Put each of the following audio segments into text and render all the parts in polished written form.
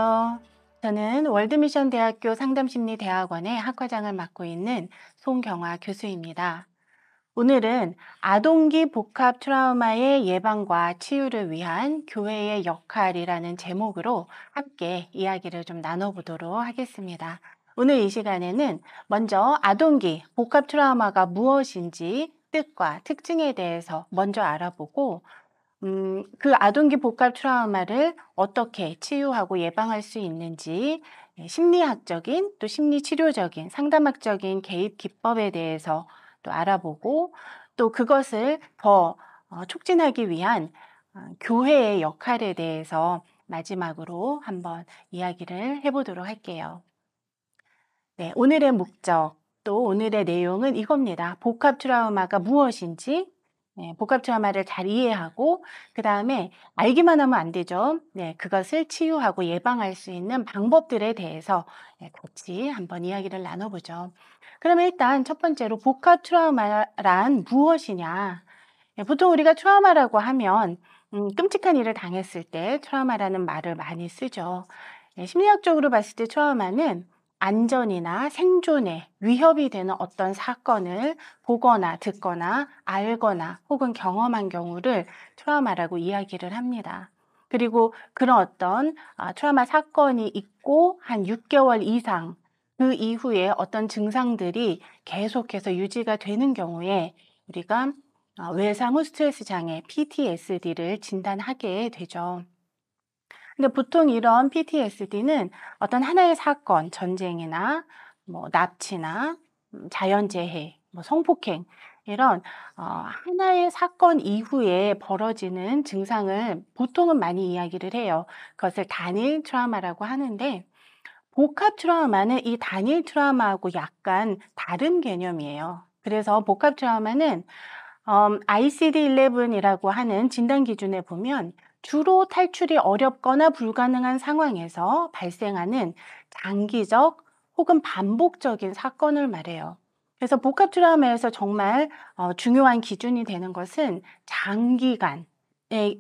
안녕하세요. 저는 월드미션 대학교 상담심리대학원의 학과장을 맡고 있는 송경화 교수입니다. 오늘은 아동기 복합 트라우마의 예방과 치유를 위한 교회의 역할이라는 제목으로 함께 이야기를 좀 나눠보도록 하겠습니다. 오늘 이 시간에는 먼저 아동기 복합 트라우마가 무엇인지 뜻과 특징에 대해서 먼저 알아보고 그 아동기 복합 트라우마를 어떻게 치유하고 예방할 수 있는지 심리학적인 또 심리치료적인 상담학적인 개입 기법에 대해서 또 알아보고 또 그것을 더 촉진하기 위한 교회의 역할에 대해서 마지막으로 한번 이야기를 해보도록 할게요. 네, 오늘의 목적 또 오늘의 내용은 이겁니다. 복합 트라우마가 무엇인지 복합 트라우마를 잘 이해하고 그 다음에 알기만 하면 안 되죠. 네, 그것을 치유하고 예방할 수 있는 방법들에 대해서 같이 한번 이야기를 나눠보죠. 그러면 일단 첫 번째로 복합 트라우마란 무엇이냐? 보통 우리가 트라우마라고 하면 끔찍한 일을 당했을 때 트라우마라는 말을 많이 쓰죠. 심리학적으로 봤을 때 트라우마는 안전이나 생존에 위협이 되는 어떤 사건을 보거나 듣거나 알거나 혹은 경험한 경우를 트라우마라고 이야기를 합니다. 그리고 그런 어떤 트라우마 사건이 있고 한 6개월 이상 그 이후에 어떤 증상들이 계속해서 유지가 되는 경우에 우리가 외상 후 스트레스 장애 PTSD를 진단하게 되죠. 근데 보통 이런 PTSD는 어떤 하나의 사건, 전쟁이나 뭐 납치나 자연재해, 뭐 성폭행 이런 하나의 사건 이후에 벌어지는 증상을 보통은 많이 이야기를 해요. 그것을 단일 트라우마라고 하는데 복합 트라우마는 이 단일 트라우마하고 약간 다른 개념이에요. 그래서 복합 트라우마는 ICD-11이라고 하는 진단 기준에 보면 주로 탈출이 어렵거나 불가능한 상황에서 발생하는 장기적 혹은 반복적인 사건을 말해요. 그래서 복합 트라우마에서 정말 중요한 기준이 되는 것은 장기간의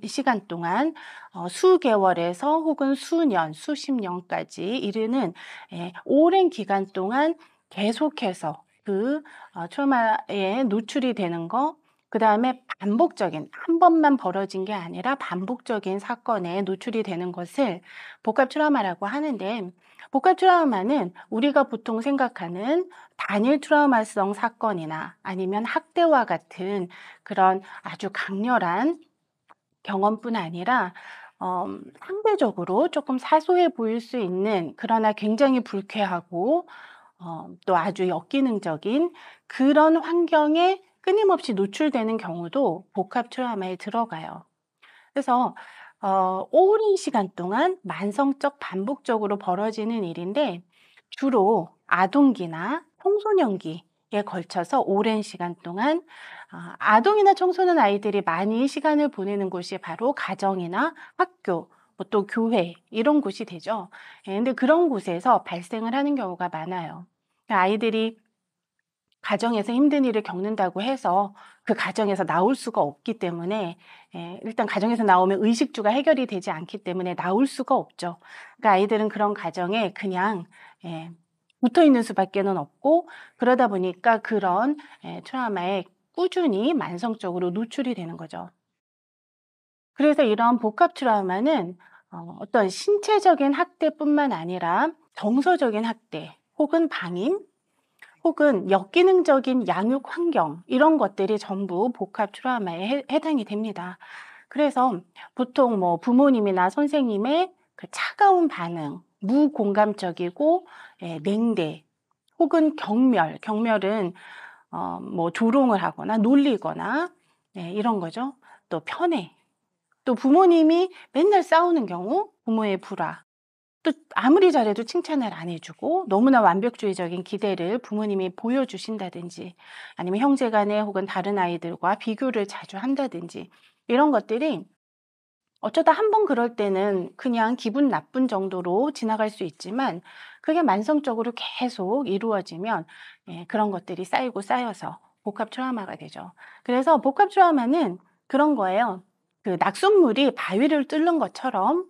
시간 동안 수개월에서 혹은 수년, 수십 년까지 이르는 오랜 기간 동안 계속해서 그 트라우마에 노출이 되는 거, 그 다음에 반복적인, 한 번만 벌어진 게 아니라 반복적인 사건에 노출이 되는 것을 복합 트라우마라고 하는데, 복합 트라우마는 우리가 보통 생각하는 단일 트라우마성 사건이나 아니면 학대와 같은 그런 아주 강렬한 경험뿐 아니라 상대적으로 조금 사소해 보일 수 있는 그러나 굉장히 불쾌하고 또 아주 역기능적인 그런 환경에 끊임없이 노출되는 경우도 복합 트라우마에 들어가요. 그래서 오랜 시간 동안 만성적 반복적으로 벌어지는 일인데 주로 아동기나 청소년기에 걸쳐서 오랜 시간 동안 아동이나 청소년 아이들이 많이 시간을 보내는 곳이 바로 가정이나 학교, 뭐또 교회 이런 곳이 되죠. 근데 그런 곳에서 발생을 하는 경우가 많아요. 아이들이 가정에서 힘든 일을 겪는다고 해서 그 가정에서 나올 수가 없기 때문에 일단 가정에서 나오면 의식주가 해결이 되지 않기 때문에 나올 수가 없죠. 그러니까 아이들은 그런 가정에 그냥 붙어 있는 수밖에는 없고 그러다 보니까 그런 트라우마에 꾸준히 만성적으로 노출이 되는 거죠. 그래서 이런 복합 트라우마는 어떤 신체적인 학대뿐만 아니라 정서적인 학대 혹은 방임 혹은 역기능적인 양육 환경 이런 것들이 전부 복합 트라우마에 해당이 됩니다. 그래서 보통 뭐 부모님이나 선생님의 그 차가운 반응, 무공감적이고 냉대 혹은 경멸은 뭐 조롱을 하거나 놀리거나 이런 거죠. 또 편애, 또 부모님이 맨날 싸우는 경우 부모의 불화, 또 아무리 잘해도 칭찬을 안 해주고 너무나 완벽주의적인 기대를 부모님이 보여주신다든지 아니면 형제간에 혹은 다른 아이들과 비교를 자주 한다든지 이런 것들이 어쩌다 한 번 그럴 때는 그냥 기분 나쁜 정도로 지나갈 수 있지만 그게 만성적으로 계속 이루어지면 그런 것들이 쌓이고 쌓여서 복합 트라우마가 되죠. 그래서 복합 트라우마는 그런 거예요. 그 낙숫물이 바위를 뚫는 것처럼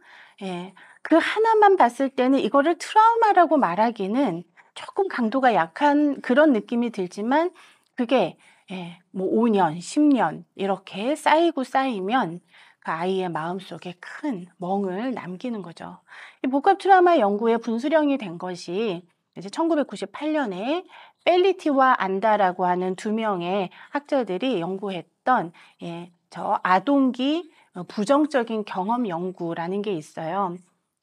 그 하나만 봤을 때는 이거를 트라우마라고 말하기는 조금 강도가 약한 그런 느낌이 들지만 그게 뭐 5 년, 10년 이렇게 쌓이고 쌓이면 그 아이의 마음속에 큰 멍을 남기는 거죠. 이 복합 트라우마 연구에 분수령이 된 것이 이제 1998 년에 펠리티와 안다라고 하는 두 명의 학자들이 연구했던 저 아동기 부정적인 경험 연구라는 게 있어요.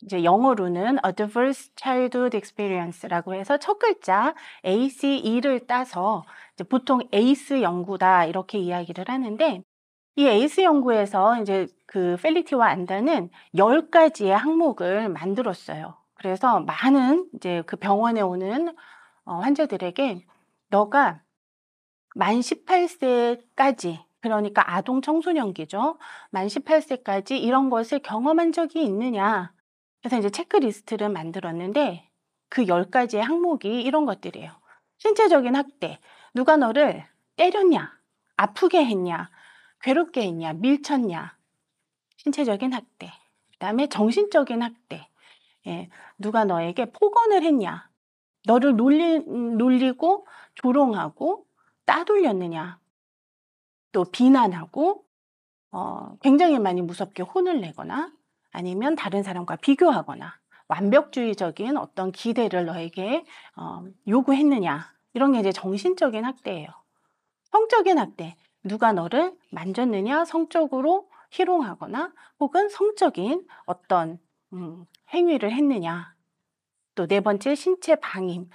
이제 영어로는 Adverse Childhood Experience라고 해서 첫 글자 ACE를 따서 이제 보통 에이스 연구다 이렇게 이야기를 하는데 이 에이스 연구에서 이제 그 펠리티와 안다는 10가지의 항목을 만들었어요. 그래서 많은 이제 그 병원에 오는 환자들에게 너가 만 18세까지 그러니까 아동 청소년기죠. 만 18세까지 이런 것을 경험한 적이 있느냐. 그래서 이제 체크리스트를 만들었는데 그 10가지의 항목이 이런 것들이에요. 신체적인 학대. 누가 너를 때렸냐? 아프게 했냐? 괴롭게 했냐? 밀쳤냐? 신체적인 학대. 그다음에 정신적인 학대. 누가 너에게 폭언을 했냐? 너를 놀리고 조롱하고 따돌렸느냐? 또 비난하고 굉장히 많이 무섭게 혼을 내거나 아니면 다른 사람과 비교하거나 완벽주의적인 어떤 기대를 너에게 요구했느냐. 이런 게 이제 정신적인 학대예요. 성적인 학대. 누가 너를 만졌느냐, 성적으로 희롱하거나 혹은 성적인 어떤 행위를 했느냐. 또 네 번째 신체 방임.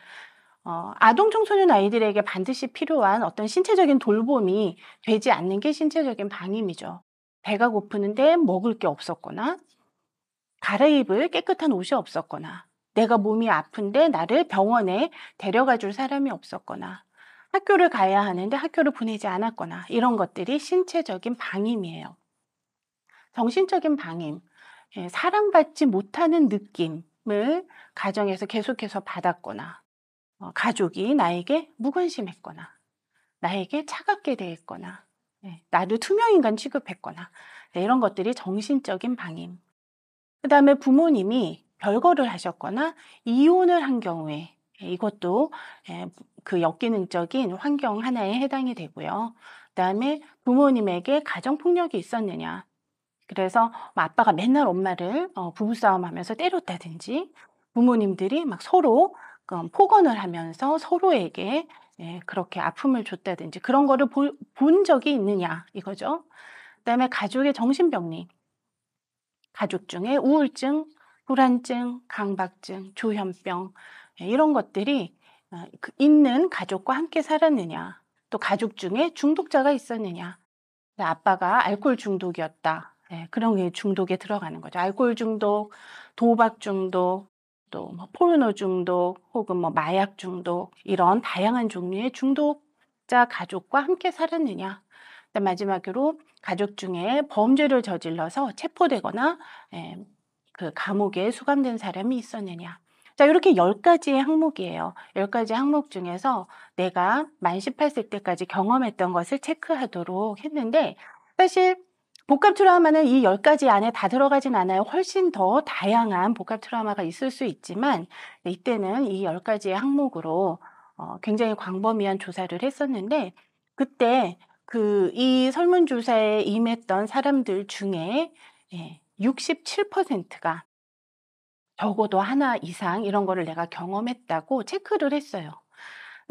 아동 청소년 아이들에게 반드시 필요한 어떤 신체적인 돌봄이 되지 않는 게 신체적인 방임이죠. 배가 고프는데 먹을 게 없었거나 갈아입을 깨끗한 옷이 없었거나 내가 몸이 아픈데 나를 병원에 데려가 줄 사람이 없었거나 학교를 가야 하는데 학교를 보내지 않았거나 이런 것들이 신체적인 방임이에요. 정신적인 방임. 사랑받지 못하는 느낌을 가정에서 계속해서 받았거나 가족이 나에게 무관심했거나 나에게 차갑게 대했거나 나를 투명인간 취급했거나 이런 것들이 정신적인 방임. 그다음에 부모님이 별거를 하셨거나 이혼을 한 경우에 이것도 그 역기능적인 환경 하나에 해당이 되고요. 그다음에 부모님에게 가정폭력이 있었느냐. 그래서 뭐 아빠가 맨날 엄마를 부부싸움하면서 때렸다든지 부모님들이 막 서로 폭언을 하면서 서로에게 그렇게 아픔을 줬다든지 그런 거를 본 적이 있느냐 이거죠. 그다음에 가족의 정신병리. 가족 중에 우울증, 불안증, 강박증, 조현병 이런 것들이 있는 가족과 함께 살았느냐. 또 가족 중에 중독자가 있었느냐. 아빠가 알코올 중독이었다. 그런 게 중독에 들어가는 거죠. 알코올 중독, 도박 중독, 또 뭐 포르노 중독, 혹은 뭐 마약 중독 이런 다양한 종류의 중독자 가족과 함께 살았느냐. 그다음 마지막으로 가족 중에 범죄를 저질러서 체포되거나 그 감옥에 수감된 사람이 있었느냐. 자, 이렇게 10가지의 항목이에요. 10가지 항목 중에서 내가 만 18세 때까지 경험했던 것을 체크하도록 했는데 사실 복합 트라우마는 이 10가지 안에 다 들어가진 않아요. 훨씬 더 다양한 복합 트라우마가 있을 수 있지만 이때는 이 10가지의 항목으로 굉장히 광범위한 조사를 했었는데 그때 이 설문조사에 임했던 사람들 중에 67%가 적어도 하나 이상 이런 거를 내가 경험했다고 체크를 했어요.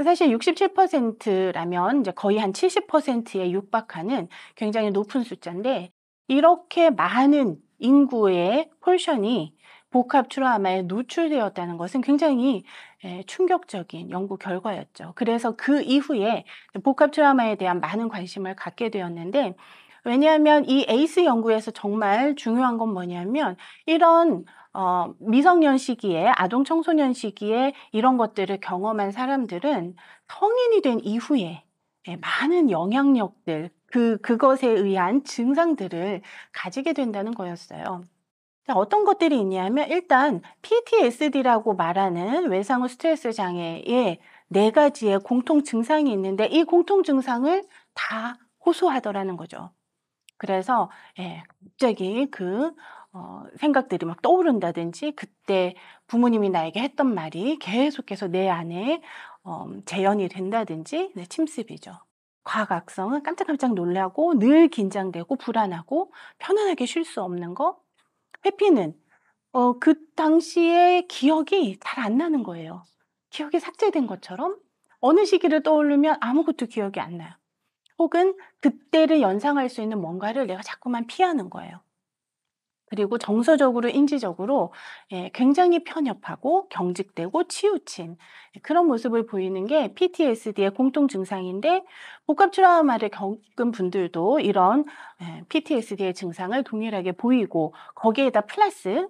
사실 67%라면 이제 거의 한 70%에 육박하는 굉장히 높은 숫자인데 이렇게 많은 인구의 폴션이 복합 트라우마에 노출되었다는 것은 굉장히 충격적인 연구 결과였죠. 그래서 그 이후에 복합 트라우마에 대한 많은 관심을 갖게 되었는데 왜냐하면 이 에이스 연구에서 정말 중요한 건 뭐냐면 이런 미성년 시기에 아동 청소년 시기에 이런 것들을 경험한 사람들은 성인이 된 이후에 많은 영향력들 그것에 의한 증상들을 가지게 된다는 거였어요. 자, 어떤 것들이 있냐면 일단 PTSD라고 말하는 외상후 스트레스 장애의 4가지의 공통 증상이 있는데 이 공통 증상을 다 호소하더라는 거죠. 그래서 갑자기 생각들이 막 떠오른다든지 그때 부모님이 나에게 했던 말이 계속해서 내 안에 재현이 된다든지 네, 침습이죠. 과학성은 깜짝깜짝 놀라고 늘 긴장되고 불안하고 편안하게 쉴 수 없는 거. 회피는 그 당시의 기억이 잘 안 나는 거예요. 기억이 삭제된 것처럼 어느 시기를 떠오르면 아무것도 기억이 안 나요. 혹은 그때를 연상할 수 있는 뭔가를 내가 자꾸만 피하는 거예요. 그리고 정서적으로 인지적으로 굉장히 편협하고 경직되고 치우친 그런 모습을 보이는 게 PTSD의 공통 증상인데 복합 트라우마를 겪은 분들도 이런 PTSD의 증상을 동일하게 보이고 거기에다 플러스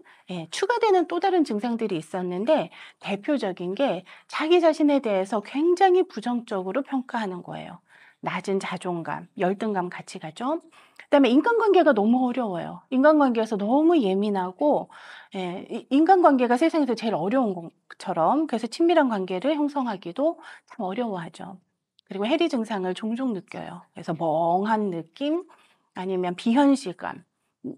추가되는 또 다른 증상들이 있었는데 대표적인 게 자기 자신에 대해서 굉장히 부정적으로 평가하는 거예요. 낮은 자존감, 열등감 같이 가죠. 그다음에 인간관계가 너무 어려워요. 인간관계에서 너무 예민하고 이 인간관계가 세상에서 제일 어려운 것처럼 그래서 친밀한 관계를 형성하기도 참 어려워하죠. 그리고 해리 증상을 종종 느껴요. 그래서 멍한 느낌 아니면 비현실감.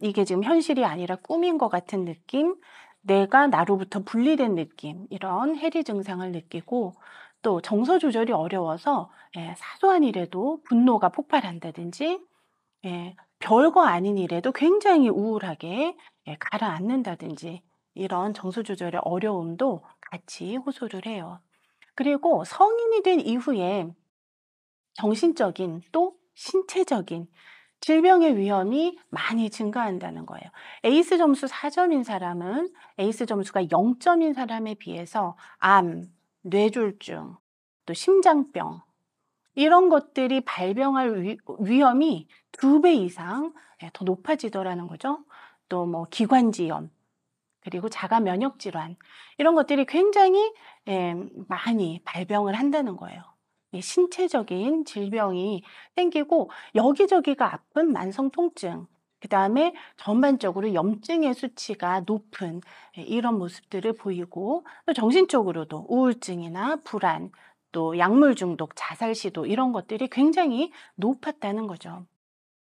이게 지금 현실이 아니라 꿈인 것 같은 느낌, 내가 나로부터 분리된 느낌 이런 해리 증상을 느끼고 또 정서 조절이 어려워서 사소한 일에도 분노가 폭발한다든지 별거 아닌 일에도 굉장히 우울하게 가라앉는다든지 이런 정서 조절의 어려움도 같이 호소를 해요. 그리고 성인이 된 이후에 정신적인 또 신체적인 질병의 위험이 많이 증가한다는 거예요. 에이스 점수 4점인 사람은 에이스 점수가 0점인 사람에 비해서 암, 뇌졸중, 또 심장병 이런 것들이 발병할 위험이 2배 이상 더 높아지더라는 거죠. 또 뭐 기관지염 그리고 자가 면역 질환 이런 것들이 굉장히 많이 발병을 한다는 거예요. 신체적인 질병이 생기고 여기저기가 아픈 만성 통증 그다음에 전반적으로 염증의 수치가 높은 이런 모습들을 보이고 또 정신적으로도 우울증이나 불안 또 약물 중독, 자살 시도 이런 것들이 굉장히 높았다는 거죠.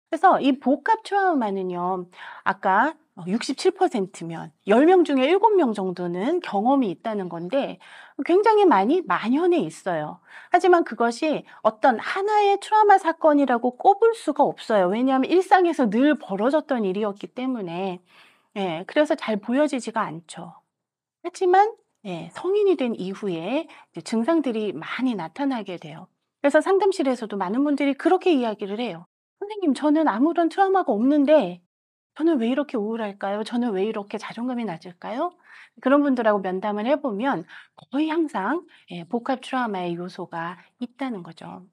그래서 이 복합 트라우마는요. 아까 67%면 10명 중에 7명 정도는 경험이 있다는 건데 굉장히 많이 만연해 있어요. 하지만 그것이 어떤 하나의 트라우마 사건이라고 꼽을 수가 없어요. 왜냐하면 일상에서 늘 벌어졌던 일이었기 때문에 그래서 잘 보여지지가 않죠. 하지만 성인이 된 이후에 이제 증상들이 많이 나타나게 돼요. 그래서 상담실에서도 많은 분들이 그렇게 이야기를 해요. "선생님 저는 아무런 트라우마가 없는데 저는 왜 이렇게 우울할까요? 저는 왜 이렇게 자존감이 낮을까요?" 그런 분들하고 면담을 해 보면 거의 항상 복합 트라우마의 요소가 있다는 거죠.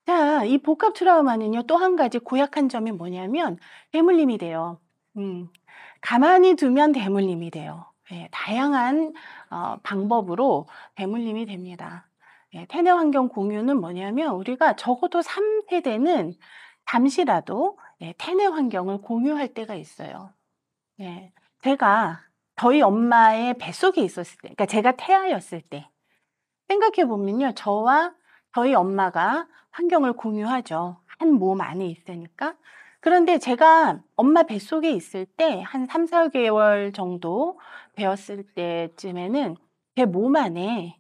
자, 이 복합 트라우마는요 또 한 가지 고약한 점이 뭐냐면 대물림이 돼요. 음. 가만히 두면 대물림이 돼요. 다양한 방법으로 대물림이 됩니다. 태내 환경 공유는 뭐냐면 우리가 적어도 3 세대는 잠시라도 태내 환경을 공유할 때가 있어요. 예. 제가 저희 엄마의 뱃속에 있었을 때 그러니까 제가 태아였을 때 생각해 보면요. 저와 저희 엄마가 환경을 공유하죠. 한 몸 안에 있으니까. 그런데 제가 엄마 뱃속에 있을 때 한 3-4 개월 정도 되었을 때쯤에는 제 몸 안에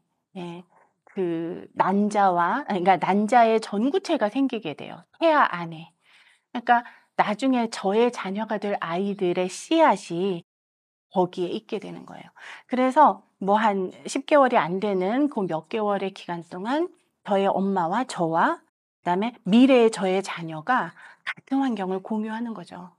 그 난자와 그러니까 난자의 전구체가 생기게 돼요, 태아 안에. 그러니까 나중에 저의 자녀가 될 아이들의 씨앗이 거기에 있게 되는 거예요. 그래서 뭐 한 10 개월이 안 되는 그 몇 개월의 기간 동안 저의 엄마와 저와 그다음에 미래의 저의 자녀가 같은 환경을 공유하는 거죠.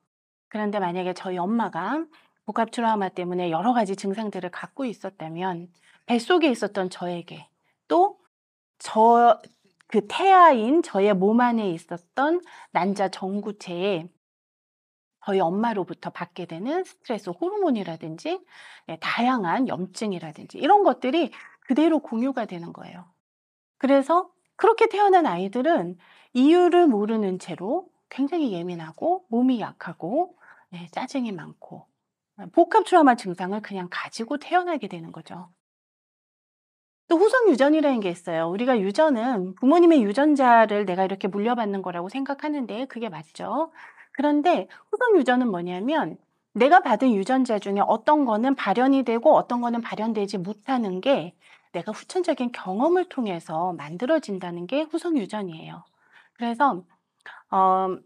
그런데 만약에 저희 엄마가 복합 트라우마 때문에 여러 가지 증상들을 갖고 있었다면 뱃속에 있었던 저에게 또 저 그 태아인 저의 몸 안에 있었던 난자 전구체에 저희 엄마로부터 받게 되는 스트레스 호르몬이라든지 다양한 염증이라든지 이런 것들이 그대로 공유가 되는 거예요. 그래서 그렇게 태어난 아이들은 이유를 모르는 채로 굉장히 예민하고 몸이 약하고 짜증이 많고 복합 트라우마 증상을 그냥 가지고 태어나게 되는 거죠. 또 후속 유전이라는 게 있어요. 우리가 유전은 부모님의 유전자를 내가 이렇게 물려받는 거라고 생각하는데 그게 맞죠. 그런데 후성 유전은 뭐냐면 내가 받은 유전자 중에 어떤 거는 발현이 되고 어떤 거는 발현되지 못하는 게 내가 후천적인 경험을 통해서 만들어진다는 게 후성 유전이에요. 그래서 어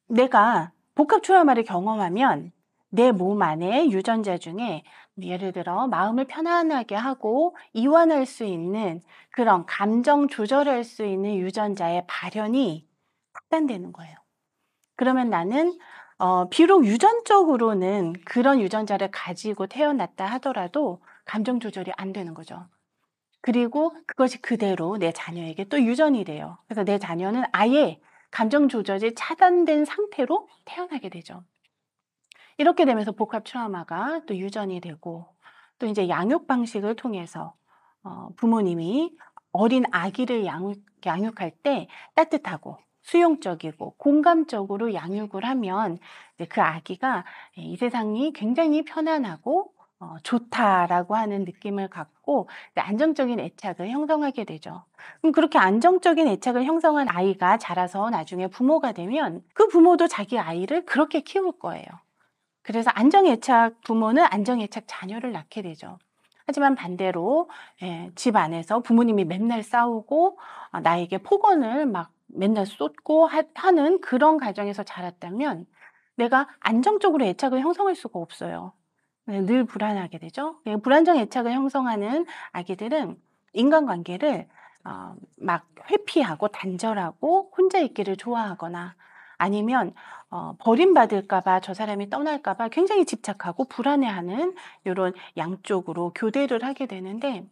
내가 복합 트라우마를 경험하면 내 몸 안에 유전자 중에 예를 들어 마음을 편안하게 하고 이완할 수 있는 그런 감정 조절할 수 있는 유전자의 발현이 확단되는 거예요. 그러면 나는 비록 유전적으로는 그런 유전자를 가지고 태어났다 하더라도 감정 조절이 안 되는 거죠. 그리고 그것이 그대로 내 자녀에게 또 유전이 돼요. 그래서 내 자녀는 아예 감정 조절이 차단된 상태로 태어나게 되죠. 이렇게 되면서 복합 트라우마가 또 유전이 되고 또 이제 양육 방식을 통해서 부모님이 어린 아기를 양육할 때 따뜻하고 수용적이고 공감적으로 양육을 하면 이제 그 아기가 이 세상이 굉장히 편안하고 좋다라고 하는 느낌을 갖고 이제 안정적인 애착을 형성하게 되죠. 그럼 그렇게 안정적인 애착을 형성한 아이가 자라서 나중에 부모가 되면 그 부모도 자기 아이를 그렇게 키울 거예요. 그래서 안정애착 부모는 안정애착 자녀를 낳게 되죠. 하지만 반대로 집 안에서 부모님이 맨날 싸우고 나에게 폭언을 막 맨날 쏟고 하는 그런 가정에서 자랐다면 내가 안정적으로 애착을 형성할 수가 없어요. 네, 늘 불안하게 되죠. 불안정 애착을 형성하는 아기들은 인간관계를 막 회피하고 단절하고 혼자 있기를 좋아하거나 아니면 버림받을까 봐 저 사람이 떠날까 봐 굉장히 집착하고 불안해하는 요런 양쪽으로 교대를 하게 되는데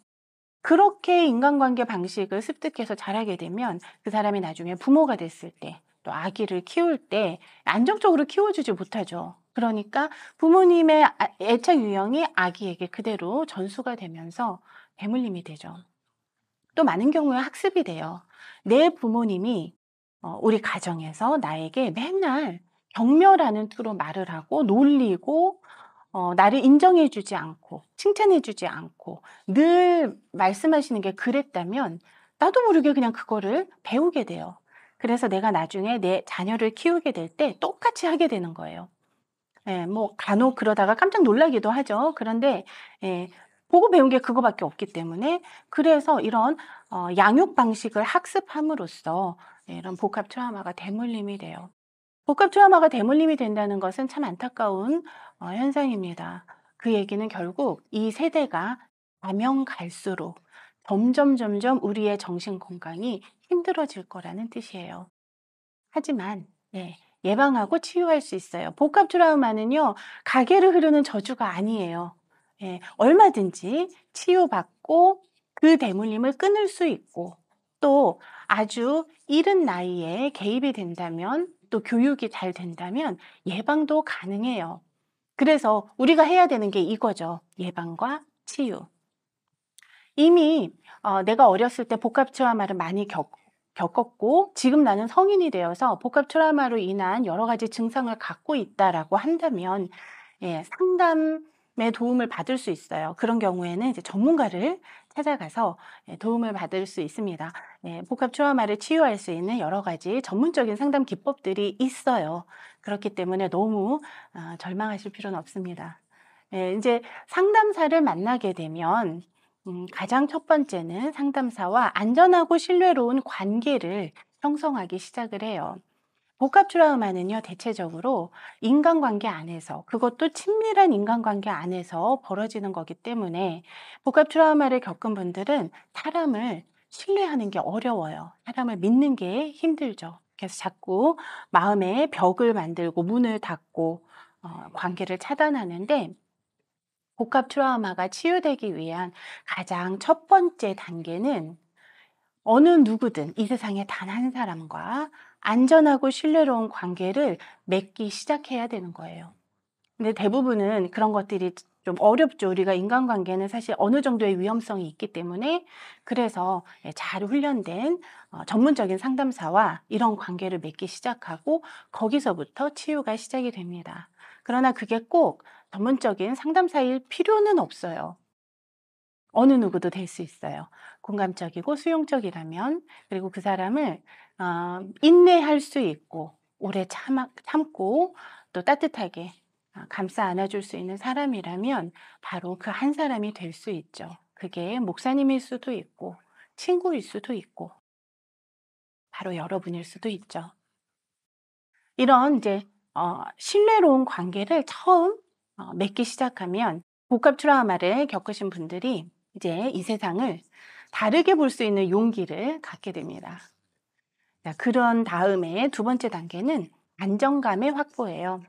그렇게 인간관계 방식을 습득해서 자라게 되면 그 사람이 나중에 부모가 됐을 때 또 아기를 키울 때 안정적으로 키워주지 못하죠. 그러니까 부모님의 애착 유형이 아기에게 그대로 전수가 되면서 대물림이 되죠. 또 많은 경우에 학습이 돼요. 내 부모님이 우리 가정에서 나에게 맨날 경멸하는 투로 말을 하고 놀리고 나를 인정해 주지 않고 칭찬해 주지 않고 늘 말씀하시는 게 그랬다면 나도 모르게 그냥 그거를 배우게 돼요. 그래서 내가 나중에 내 자녀를 키우게 될 때 똑같이 하게 되는 거예요. 예, 뭐 간혹 그러다가 깜짝 놀라기도 하죠. 그런데 예, 보고 배운 게 그거밖에 없기 때문에 그래서 이런 양육 방식을 학습함으로써 이런 복합 트라우마가 대물림이 돼요. 복합 트라우마가 대물림이 된다는 것은 참 안타까운 현상입니다. 그 얘기는 결국 이 세대가 가면 갈수록 점점 우리의 정신 건강이 힘들어질 거라는 뜻이에요. 하지만 예방하고 치유할 수 있어요. 복합 트라우마는요. 가게를 흐르는 저주가 아니에요. 얼마든지 치유받고 그 대물림을 끊을 수 있고 또 아주 이른 나이에 개입이 된다면 또 교육이 잘 된다면 예방도 가능해요. 그래서 우리가 해야 되는 게 이거죠. 예방과 치유. 이미 내가 어렸을 때 복합 트라우마를 많이 겪었고 지금 나는 성인이 되어서 복합 트라우마로 인한 여러 가지 증상을 갖고 있다라고 한다면 상담의 도움을 받을 수 있어요. 그런 경우에는 이제 전문가를 찾아가서 도움을 받을 수 있습니다. 복합 트라우마를 치유할 수 있는 여러 가지 전문적인 상담 기법들이 있어요. 그렇기 때문에 너무 절망하실 필요는 없습니다. 이제 상담사를 만나게 되면 가장 첫 번째는 상담사와 안전하고 신뢰로운 관계를 형성하기 시작을 해요. 복합 트라우마는요, 대체적으로 인간관계 안에서, 그것도 친밀한 인간관계 안에서 벌어지는 거기 때문에 복합 트라우마를 겪은 분들은 사람을 신뢰하는 게 어려워요. 사람을 믿는 게 힘들죠. 그래서 자꾸 마음에 벽을 만들고 문을 닫고 관계를 차단하는데 복합 트라우마가 치유되기 위한 가장 첫 번째 단계는 어느 누구든 이 세상에 단 한 사람과 안전하고 신뢰로운 관계를 맺기 시작해야 되는 거예요. 근데 대부분은 그런 것들이 좀 어렵죠. 우리가 인간관계는 사실 어느 정도의 위험성이 있기 때문에 그래서 잘 훈련된 전문적인 상담사와 이런 관계를 맺기 시작하고 거기서부터 치유가 시작이 됩니다. 그러나 그게 꼭 전문적인 상담사일 필요는 없어요. 어느 누구도 될 수 있어요. 공감적이고 수용적이라면 그리고 그 사람을 인내할 수 있고 오래 참고 또 따뜻하게 감싸 안아줄 수 있는 사람이라면 바로 그 한 사람이 될 수 있죠. 그게 목사님일 수도 있고 친구일 수도 있고 바로 여러분일 수도 있죠. 이런 이제 신뢰로운 관계를 처음 맺기 시작하면 복합 트라우마를 겪으신 분들이 이제 이 세상을 다르게 볼 수 있는 용기를 갖게 됩니다. 자, 그런 다음에 두 번째 단계는 안정감의 확보예요.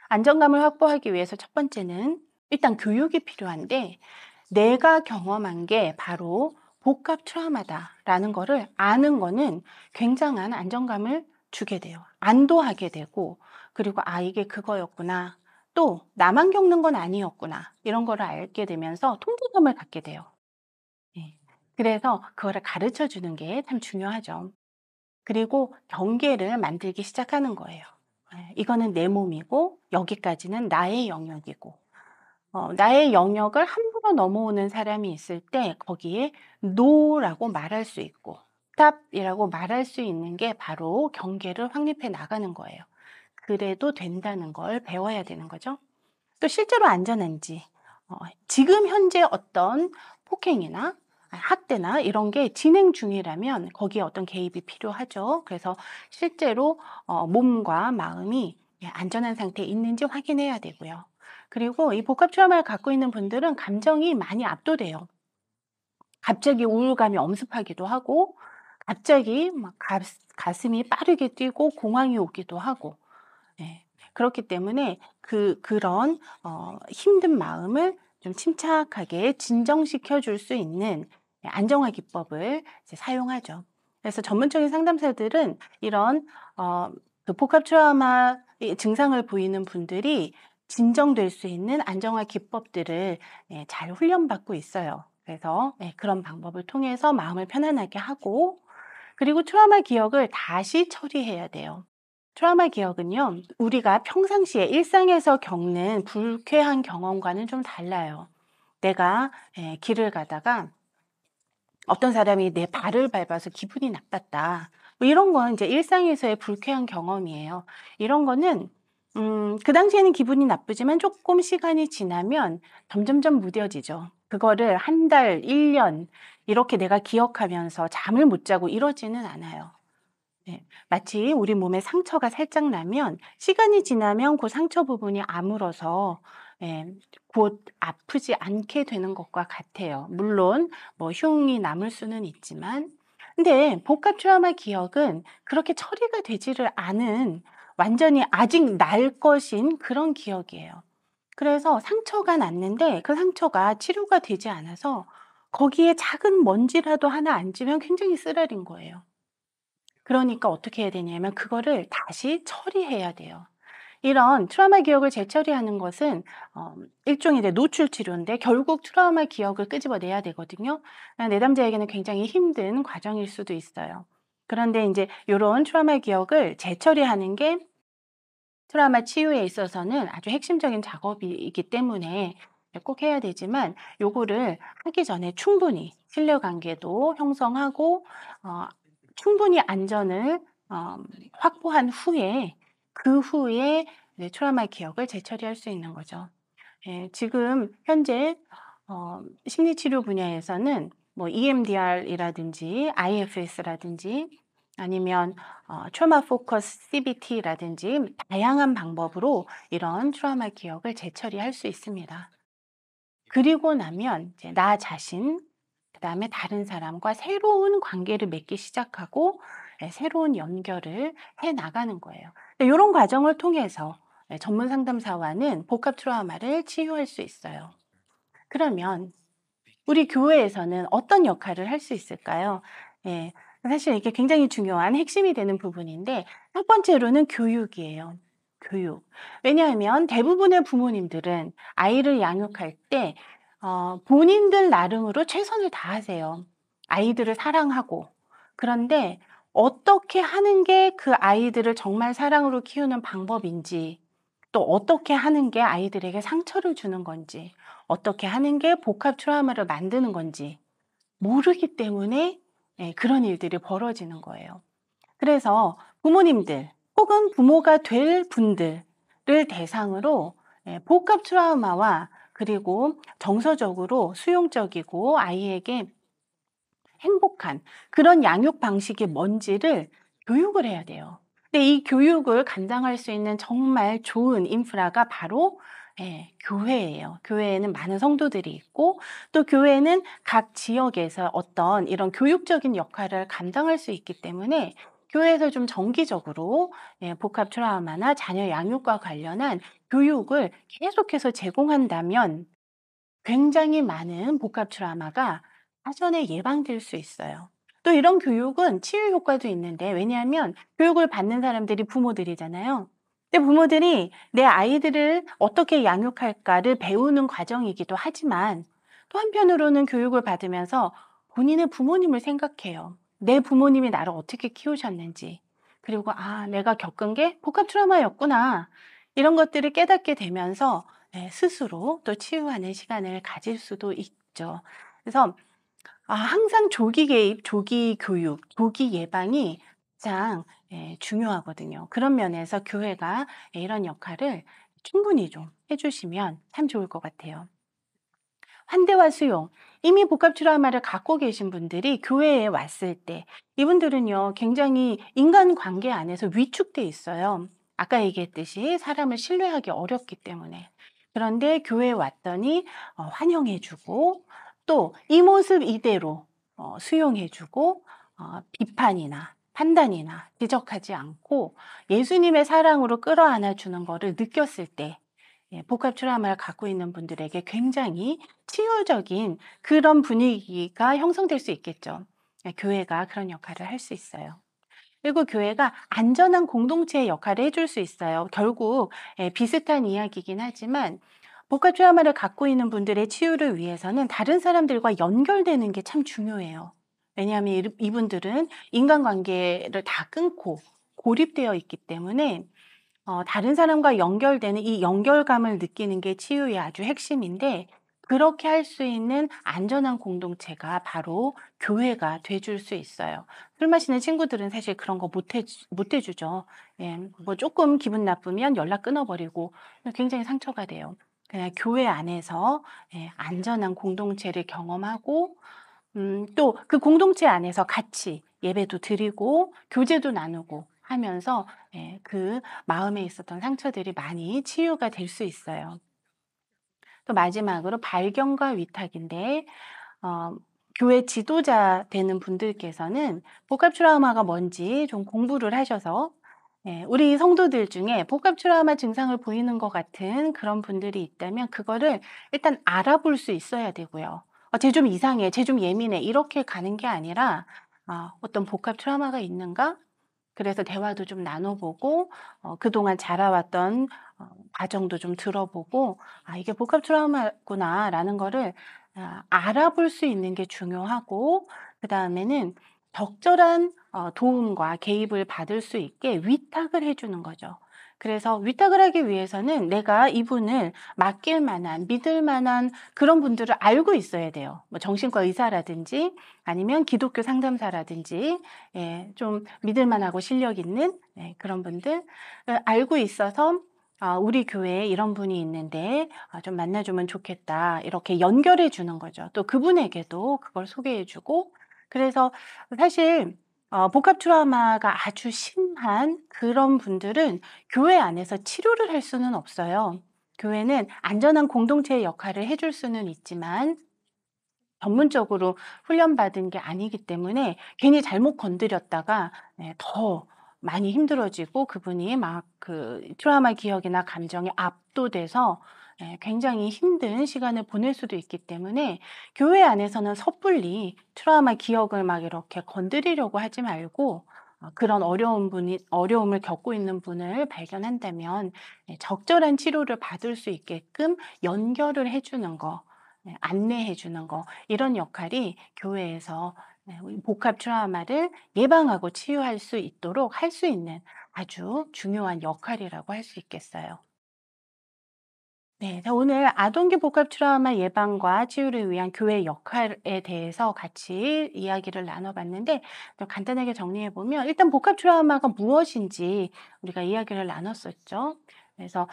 안정감을 확보하기 위해서 첫 번째는 일단 교육이 필요한데 내가 경험한 게 바로 복합 트라우마다라는 거를 아는 거는 굉장한 안정감을 주게 돼요. 안도하게 되고 그리고 '아 이게 그거였구나.' 또 '나만 겪는 건 아니었구나.' 이런 거를 알게 되면서 통제감을 갖게 돼요. 예. 그래서 그거를 가르쳐 주는 게 참 중요하죠. 그리고 경계를 만들기 시작하는 거예요. 예. 이거는 내 몸이고 여기까지는 나의 영역이고 나의 영역을 함부로 넘어오는 사람이 있을 때 거기에 "노"라고 말할 수 있고 "스톱"이라고 말할 수 있는 게 바로 경계를 확립해 나가는 거예요. 그래도 된다는 걸 배워야 되는 거죠. 또 실제로 안전한지 지금 현재 어떤 폭행이나 학대나 이런 게 진행 중이라면 거기에 어떤 개입이 필요하죠. 그래서 실제로 몸과 마음이 안전한 상태에 있는지 확인해야 되고요. 그리고 이 복합 트라우마를 갖고 있는 분들은 감정이 많이 압도돼요. 갑자기 우울감이 엄습하기도 하고 갑자기 막 가슴이 빠르게 뛰고 공황이 오기도 하고 예. 그렇기 때문에 그런 힘든 마음을 좀 침착하게 진정시켜 줄 수 있는 안정화 기법을 이제 사용하죠. 그래서 전문적인 상담사들은 이런 그 복합 트라우마 이 증상을 보이는 분들이 진정될 수 있는 안정화 기법들을 잘 훈련받고 있어요. 그래서 그런 방법을 통해서 마음을 편안하게 하고 그리고 트라우마 기억을 다시 처리해야 돼요. 트라우마 기억은요, 우리가 평상시에 일상에서 겪는 불쾌한 경험과는 좀 달라요. 내가 길을 가다가 어떤 사람이 내 발을 밟아서 기분이 나빴다. 뭐 이런 건 이제 일상에서의 불쾌한 경험이에요. 이런 거는 그 당시에는 기분이 나쁘지만 조금 시간이 지나면 점점점 무뎌지죠. 그거를 한 달, 1년 이렇게 내가 기억하면서 잠을 못 자고 이러지는 않아요. 네. 마치 우리 몸에 상처가 살짝 나면 시간이 지나면 그 상처 부분이 아물어서 곧 아프지 않게 되는 것과 같아요. 물론 뭐 흉이 남을 수는 있지만 근데 복합 트라우마 기억은 그렇게 처리가 되지를 않은 완전히 아직 날 것인 그런 기억이에요. 그래서 상처가 났는데 그 상처가 치료가 되지 않아서 거기에 작은 먼지라도 하나 앉으면 굉장히 쓰라린 거예요. 그러니까 어떻게 해야 되냐면 그거를 다시 처리해야 돼요. 이런 트라우마 기억을 재처리하는 것은 일종의 이제 노출 치료인데 결국 트라우마 기억을 끄집어내야 되거든요. 내담자에게는 굉장히 힘든 과정일 수도 있어요. 그런데 인제 요런 트라우마 기억을 재처리하는 게 트라우마 치유에 있어서는 아주 핵심적인 작업이기 때문에 꼭 해야 되지만 요거를 하기 전에 충분히 신뢰관계도 형성하고 어 충분히 안전을 어 확보한 후에 그 후에 이제 트라우마 기억을 재처리할 수 있는 거죠. 예. 지금 현재 심리치료 분야에서는 뭐 EMDR이라든지 IFS라든지 아니면 트라우마 포커스 CBT라든지 다양한 방법으로 이런 트라우마 기억을 재처리할 수 있습니다. 그리고 나면 이제 나 자신 그다음에 다른 사람과 새로운 관계를 맺기 시작하고 새로운 연결을 해 나가는 거예요. 요런 과정을 통해서 전문 상담사와는 복합 트라우마를 치유할 수 있어요. 그러면 우리 교회에서는 어떤 역할을 할 수 있을까요? 예. 사실 이게 굉장히 중요한 핵심이 되는 부분인데 첫 번째로는 교육이에요. 교육. 왜냐하면 대부분의 부모님들은 아이를 양육할 때 본인들 나름으로 최선을 다하세요. 아이들을 사랑하고. 그런데 어떻게 하는 게 그 아이들을 정말 사랑으로 키우는 방법인지 또 어떻게 하는 게 아이들에게 상처를 주는 건지 어떻게 하는 게 복합 트라우마를 만드는 건지 모르기 때문에 그런 일들이 벌어지는 거예요. 그래서 부모님들 혹은 부모가 될 분들을 대상으로 복합 트라우마와 그리고 정서적으로 수용적이고 아이에게 행복한 그런 양육 방식이 뭔지를 교육을 해야 돼요. 근데 이 교육을 감당할 수 있는 정말 좋은 인프라가 바로 교회예요. 교회에는 많은 성도들이 있고 또 교회는 각 지역에서 어떤 이런 교육적인 역할을 감당할 수 있기 때문에 교회에서 좀 정기적으로 복합 트라우마나 자녀 양육과 관련한 교육을 계속해서 제공한다면 굉장히 많은 복합 트라우마가 사전에 예방될 수 있어요. 또 이런 교육은 치유 효과도 있는데 왜냐하면 교육을 받는 사람들이 부모들이잖아요. 근데 부모들이 내 아이들을 어떻게 양육할까를 배우는 과정이기도 하지만 또 한편으로는 교육을 받으면서 본인의 부모님을 생각해요. 내 부모님이 나를 어떻게 키우셨는지. 그리고 '아 내가 겪은 게 복합 트라우마였구나.' 이런 것들을 깨닫게 되면서 스스로 또 치유하는 시간을 가질 수도 있죠. 그래서 항상 조기 개입, 조기 교육, 조기 예방이 가장 중요하거든요. 그런 면에서 교회가 이런 역할을 충분히 좀 해 주시면 참 좋을 것 같아요. 환대와 수용. 이미 복합 트라우마를 갖고 계신 분들이 교회에 왔을 때 이분들은요 굉장히 인간관계 안에서 위축돼 있어요. 아까 얘기했듯이 사람을 신뢰하기 어렵기 때문에. 그런데 교회에 왔더니 환영해 주고 또 이 모습 이대로 수용해 주고 비판이나 판단이나 지적하지 않고 예수님의 사랑으로 끌어안아 주는 거를 느꼈을 때 복합 트라우마를 갖고 있는 분들에게 굉장히 치유적인 그런 분위기가 형성될 수 있겠죠. 교회가 그런 역할을 할 수 있어요. 그리고 교회가 안전한 공동체의 역할을 해줄 수 있어요. 결국 비슷한 이야기이긴 하지만 복합 트라우마를 갖고 있는 분들의 치유를 위해서는 다른 사람들과 연결되는 게 참 중요해요. 왜냐하면 이분들은 인간관계를 다 끊고 고립되어 있기 때문에 다른 사람과 연결되는 이 연결감을 느끼는 게 치유의 아주 핵심인데 그렇게 할 수 있는 안전한 공동체가 바로 교회가 돼줄 수 있어요. 술 마시는 친구들은 사실 그런 거 못 해 주죠. 예. 뭐 쪼끔 기분 나쁘면 연락 끊어 버리고 굉장히 상처가 돼요. 그냥 교회 안에서 안전한 공동체를 경험하고 또 그 공동체 안에서 같이 예배도 드리고 교제도 나누고 하면서 그 마음에 있었던 상처들이 많이 치유가 될 수 있어요. 또 마지막으로 발견과 위탁인데 어 교회 지도자 되는 분들께서는 복합 트라우마가 뭔지 좀 공부를 하셔서 우리 성도들 중에 복합 트라우마 증상을 보이는 것 같은 그런 분들이 있다면 그거를 일단 알아볼 수 있어야 되고요. '쟤 좀 이상해. 쟤 좀 예민해.' 이렇게 가는 게 아니라 '어떤 복합 트라우마가 있는가?' 그래서 대화도 좀 나눠 보고 그동안 자라왔던 과정도 좀 들어보고 '아 이게 복합 트라우마구나.'라는 거를 알아볼 수 있는 게 중요하고 그다음에는 적절한 도움과 개입을 받을 수 있게 위탁을 해 주는 거죠. 그래서 위탁을 하기 위해서는 내가 이분을 맡길 만한 믿을 만한 그런 분들을 알고 있어야 돼요. 뭐 정신과 의사라든지 아니면 기독교 상담사라든지 좀 믿을 만하고 실력 있는 그런 분들을 알고 있어서 우리 교회에 이런 분이 있는데 좀 만나 주면 좋겠다." 이렇게 연결해 주는 거죠. 또 그분에게도 그걸 소개해 주고 그래서 사실 복합 트라우마가 아주 심한 그런 분들은 교회 안에서 치료를 할 수는 없어요. 교회는 안전한 공동체의 역할을 해줄 수는 있지만 전문적으로 훈련받은 게 아니기 때문에 괜히 잘못 건드렸다가 더 많이 힘들어지고 그분이 막 그 트라우마 기억이나 감정에 압도돼서 굉장히 힘든 시간을 보낼 수도 있기 때문에 교회 안에서는 섣불리 트라우마 기억을 막 이렇게 건드리려고 하지 말고 그런 어려움을 겪고 있는 분을 발견한다면 적절한 치료를 받을 수 있게끔 연결을 해 주는 거 안내해 주는 거 이런 역할이 교회에서 우리 복합 트라우마를 예방하고 치유할 수 있도록 할 수 있는 아주 중요한 역할이라고 할 수 있겠어요. 네. 자, 오늘 아동기 복합 트라우마 예방과 치유를 위한 교회의 역할에 대해서 같이 이야기를 나눠 봤는데, 좀 간단하게 정리해 보면 일단 복합 트라우마가 무엇인지 우리가 이야기를 나눴었죠. 그래서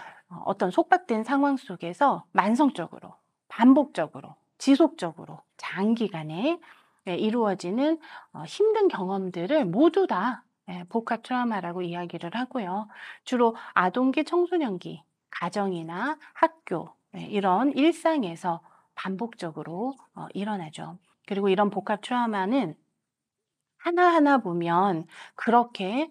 어떤 속박된 상황 속에서 만성적으로, 반복적으로, 지속적으로 장기간에 이루어지는 힘든 경험들을 모두 다 복합 트라우마라고 이야기를 하고요. 주로 아동기, 청소년기, 가정이나 학교, 이런 일상에서 반복적으로 일어나죠. 그리고 이런 복합 트라우마는 하나하나 보면 그렇게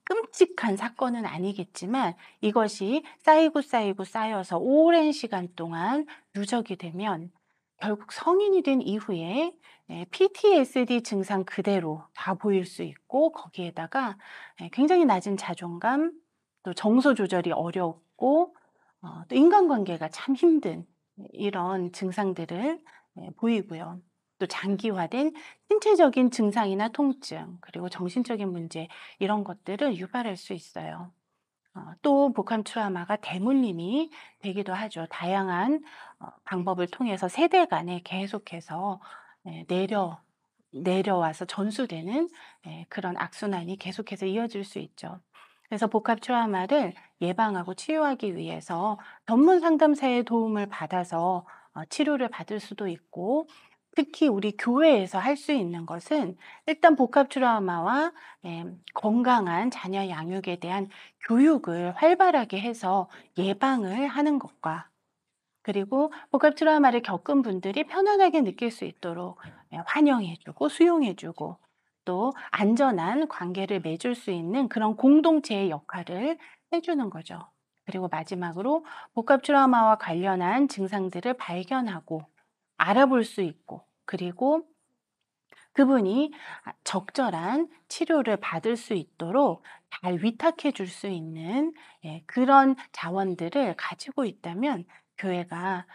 끔찍한 사건은 아니겠지만, 이것이 쌓이고 쌓여서 오랜 시간 동안 누적이 되면 결국 성인이 된 이후에 PTSD 증상 그대로 다 보일 수 있고, 거기에다가 굉장히 낮은 자존감, 또 정서 조절이 어렵고 또 인간관계가 참 힘든 이런 증상들을 보이고요. 또 장기화된 신체적인 증상이나 통증, 그리고 정신적인 문제, 이런 것들을 유발할 수 있어요. 또 복합 트라우마가 대물림이 되기도 하죠. 다양한 방법을 통해서 세대 간에 계속해서 내려와서 전수되는 그런 악순환이 계속해서 이어질 수 있죠. 그래서 복합 트라우마를 예방하고 치유하기 위해서 전문 상담사의 도움을 받아서 치료를 받을 수도 있고, 특히 우리 교회에서 할 수 있는 것은 일단 복합 트라우마와 건강한 자녀 양육에 대한 교육을 활발하게 해서 예방을 하는 것과, 그리고 복합 트라우마를 겪은 분들이 편안하게 느낄 수 있도록 환영해 주고 수용해 주고, 또 안전한 관계를 맺을 수 있는 그런 공동체의 역할을 해 주는 거죠. 그리고 마지막으로 복합 트라우마와 관련한 증상들을 발견하고 알아볼 수 있고, 그리고 그분이 적절한 치료를 받을 수 있도록 잘 위탁해 줄 수 있는 그런 자원들을 가지고 있다면, 교회가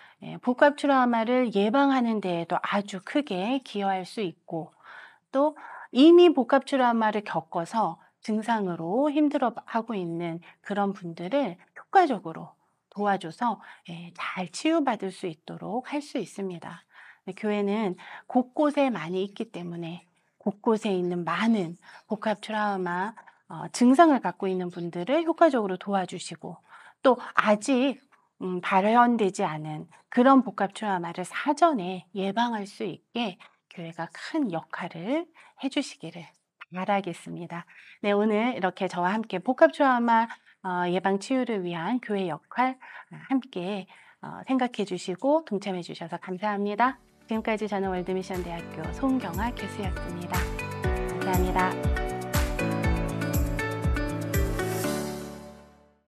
복합 트라우마를 예방하는 데에도 아주 크게 기여할 수 있고, 또 이미 복합 트라우마를 겪어서 증상으로 힘들어하고 있는 그런 분들을 효과적으로 도와줘서 잘 치유받을 수 있도록 할 수 있습니다. 교회는 곳곳에 많이 있기 때문에 곳곳에 있는 많은 복합 트라우마 증상을 갖고 있는 분들을 효과적으로 도와주시고, 또 아직 발현되지 않은 그런 복합 트라우마를 사전에 예방할 수 있게 교회가 큰 역할을 해 주시기를 바라겠습니다. 네, 오늘 이렇게 저와 함께 복합 트라우마 예방 치유를 위한 교회 역할 함께 생각해 주시고 동참해 주셔서 감사합니다. 지금까지 저는 월드미션 대학교 송경아 교수였습니다. 감사합니다.